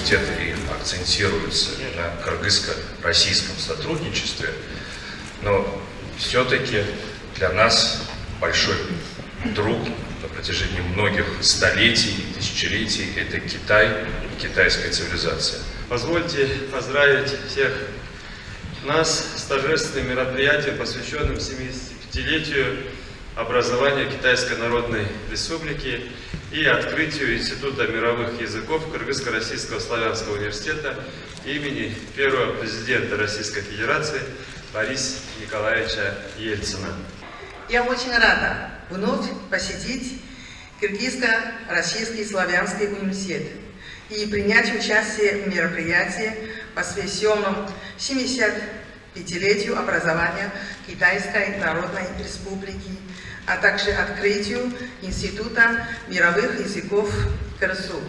университет и акцентируется на кыргызско-российском сотрудничестве, но все-таки для нас большой друг на протяжении многих столетий и тысячелетий – это Китай, китайская цивилизация. Позвольте поздравить всех нас с торжественным мероприятием, посвященным 75-летию образования Китайской Народной Республики и открытию Института мировых языков Кыргызско-Российского славянского университета имени первого президента Российской Федерации Бориса Николаевича Ельцина. Я очень рада вновь посетить Кыргызско-Российский славянский университет и принять участие в мероприятии, посвященном 75-летию образования Китайской Народной Республики, а также открытию Института мировых языков КРСУ.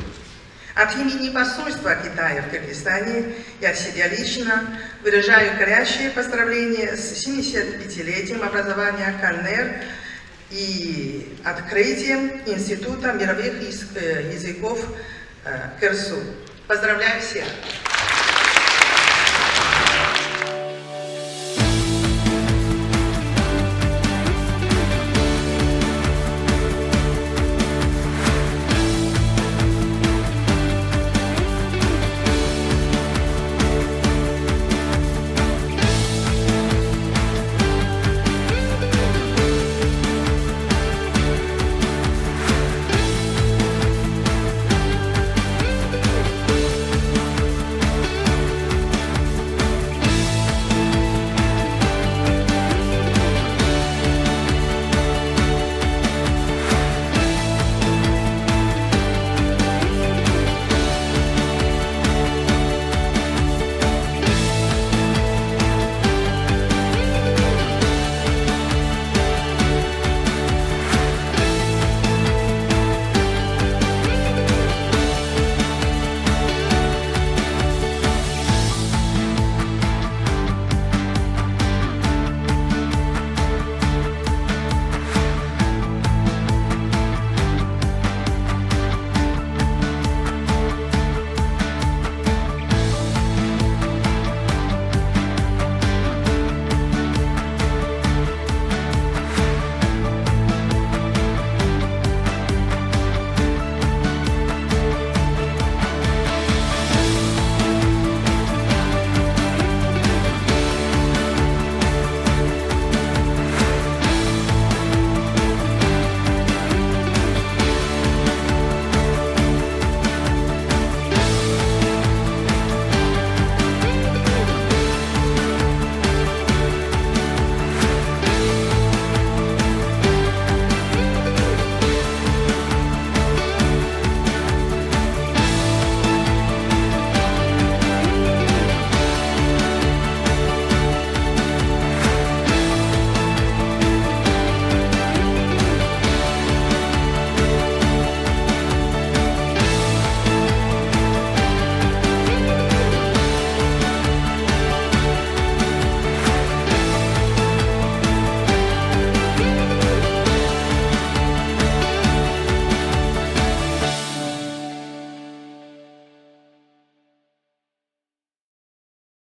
От имени посольства Китая в Кыргызстане я от себя лично выражаю горячие поздравления с 75-летием образования КНР и открытием Института мировых языков КРСУ. Поздравляю всех!